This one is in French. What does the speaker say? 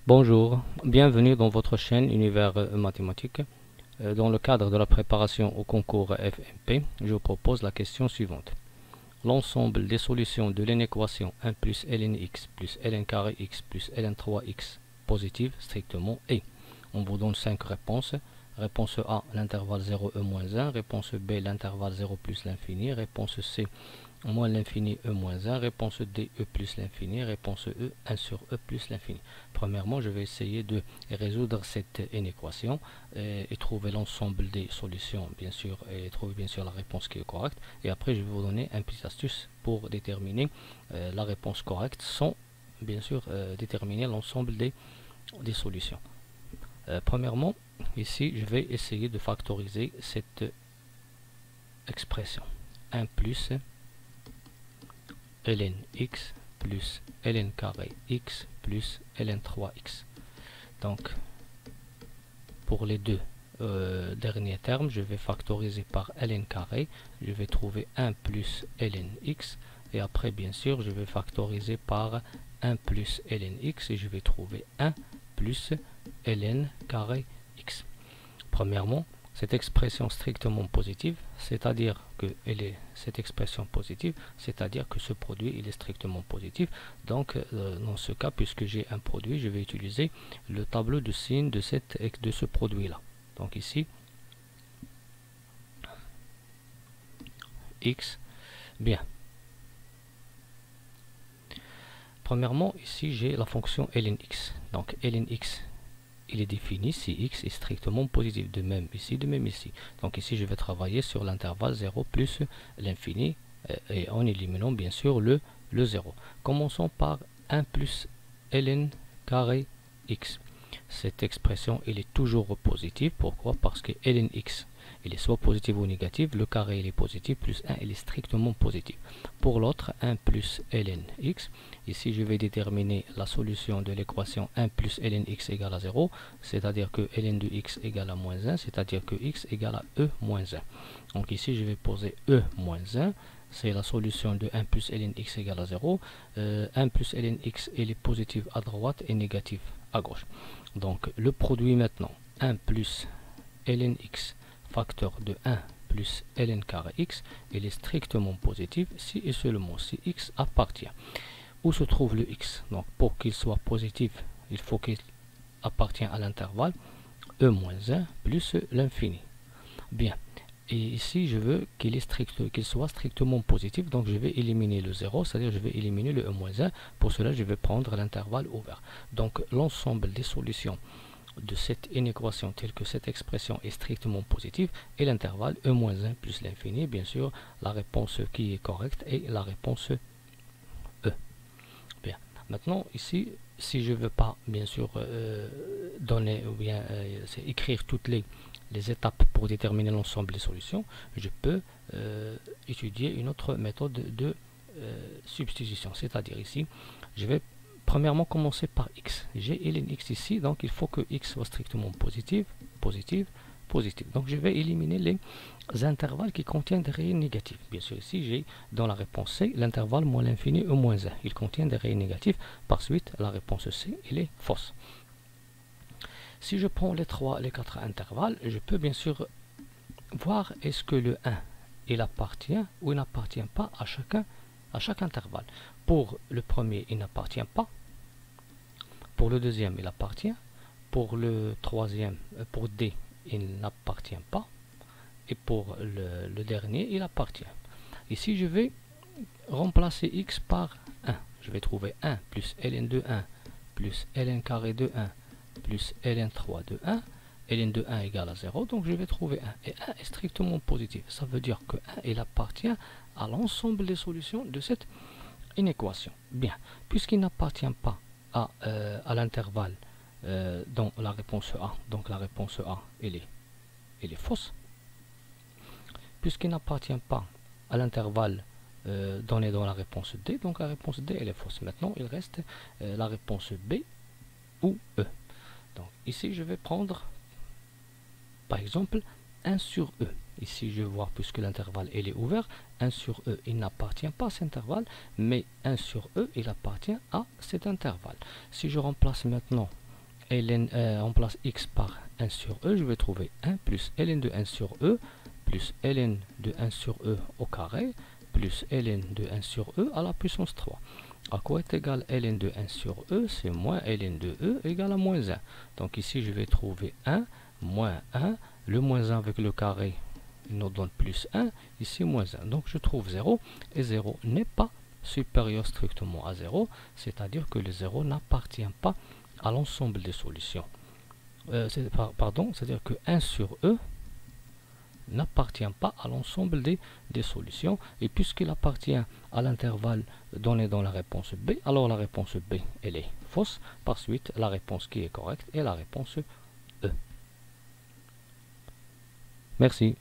Bonjour, bienvenue dans votre chaîne Univers Mathématique. Dans le cadre de la préparation au concours FMP, je vous propose la question suivante. L'ensemble des solutions de l'équation 1 plus ln x plus ln carré x plus ln 3x positive strictement est. On vous donne 5 réponses. Réponse A, l'intervalle 0 e moins 1. Réponse B, l'intervalle 0 plus l'infini. Réponse C, moins l'infini e moins 1. Réponse D, e plus l'infini. Réponse E, 1 sur e plus l'infini. Premièrement, je vais essayer de résoudre cette inéquation et trouver l'ensemble des solutions, bien sûr, et trouver bien sûr la réponse qui est correcte. Et après, je vais vous donner un petit astuce pour déterminer la réponse correcte sans, bien sûr, déterminer l'ensemble des solutions. Premièrement, ici, je vais essayer de factoriser cette expression. 1 plus ln x plus ln carré x plus ln 3x. Donc, pour les deux derniers termes, je vais factoriser par ln carré. Je vais trouver 1 plus ln x. Et après, bien sûr, je vais factoriser par 1 plus ln x. Et je vais trouver 1 plus ln carré x. Premièrement, cette expression strictement positive, c'est-à-dire que cette expression positive, c'est-à-dire que ce produit il est strictement positif. Donc dans ce cas, puisque j'ai un produit, je vais utiliser le tableau de signes de ce produit-là. Donc ici, x, bien. Premièrement, ici j'ai la fonction ln x. Donc ln x, il est défini si x est strictement positif, de même ici, de même ici. Donc ici, je vais travailler sur l'intervalle 0 plus l'infini et en éliminant bien sûr le 0. Commençons par 1 plus ln carré x. Cette expression, elle est toujours positive. Pourquoi? Parce que ln x, il est soit positif ou négatif. Le carré, il est positif, plus 1, il est strictement positif. Pour l'autre, 1 plus ln x. Ici, je vais déterminer la solution de l'équation 1 plus ln x égale à 0, c'est-à-dire que ln de x égale à moins 1, c'est-à-dire que x égale à e moins 1. Donc ici, je vais poser e moins 1, c'est la solution de 1 plus ln x égale à 0. 1 plus ln x, il est positif à droite et négatif à gauche. Donc le produit maintenant, 1 plus ln x facteur de 1 plus ln carré x, il est strictement positif si et seulement si x appartient. Où se trouve le x? Donc pour qu'il soit positif, il faut qu'il appartienne à l'intervalle e-1 plus l'infini. Bien. Et ici, je veux qu'il soit strictement positif, donc je vais éliminer le 0, c'est-à-dire je vais éliminer le e-1. Pour cela, je vais prendre l'intervalle ouvert. Donc l'ensemble des solutions de cette inéquation telle que cette expression est strictement positive et l'intervalle e-1 plus l'infini, bien sûr, la réponse qui est correcte est la réponse E. Bien. Maintenant, ici, si je ne veux pas, bien sûr, donner ou bien écrire toutes les étapes pour déterminer l'ensemble des solutions, je peux étudier une autre méthode de substitution. C'est-à-dire ici, je vais premièrement commencer par x. J'ai ln x ici, donc il faut que x soit strictement positif, positif, positif. Donc je vais éliminer les intervalles qui contiennent des réels négatifs. Bien sûr, ici j'ai dans la réponse C l'intervalle moins l'infini e moins 1. Il contient des réels négatifs. Par suite, la réponse C, elle est fausse. Si je prends les 4 intervalles, je peux bien sûr voir est-ce que le 1 il appartient ou il n'appartient pas à chaque intervalle. Pour le premier, il n'appartient pas. Pour le deuxième, il appartient. Pour le troisième, pour D, il n'appartient pas. Et pour le dernier, il appartient. Ici, je vais remplacer x par 1. Je vais trouver 1 plus ln de 1 plus ln carré de 1 plus ln 3 de 1. ln de 1 égale à 0, donc je vais trouver 1. Et 1 est strictement positif. Ça veut dire que 1, il appartient à l'ensemble des solutions de cette inéquation. Bien, puisqu'il n'appartient pas à l'intervalle dans la réponse A, donc la réponse A, elle est fausse. Puisqu'il n'appartient pas à l'intervalle donné dans la réponse D, donc la réponse D, elle est fausse. Maintenant, il reste la réponse B ou E. Donc ici, je vais prendre, par exemple, 1 sur E. Ici, je vois, puisque l'intervalle est ouvert, 1 sur E, il n'appartient pas à cet intervalle, mais 1 sur E, il appartient à cet intervalle. Si je remplace maintenant on place x par 1 sur e, je vais trouver 1 plus ln de 1 sur e plus ln de 1 sur e au carré plus ln de 1 sur e à la puissance 3. À quoi est égal ln de 1 sur e? C'est moins ln de e égale à moins 1. Donc ici, je vais trouver 1 moins 1. Le moins 1 avec le carré nous donne plus 1. Ici, moins 1. Donc je trouve 0. Et 0 n'est pas supérieur strictement à 0. C'est-à-dire que le 0 n'appartient pas à l'ensemble des solutions. C'est-à-dire que 1 sur e n'appartient pas à l'ensemble des solutions, et puisqu'il appartient à l'intervalle donné dans la réponse B, alors la réponse B elle est fausse. Par suite, la réponse qui est correcte est la réponse E. Merci.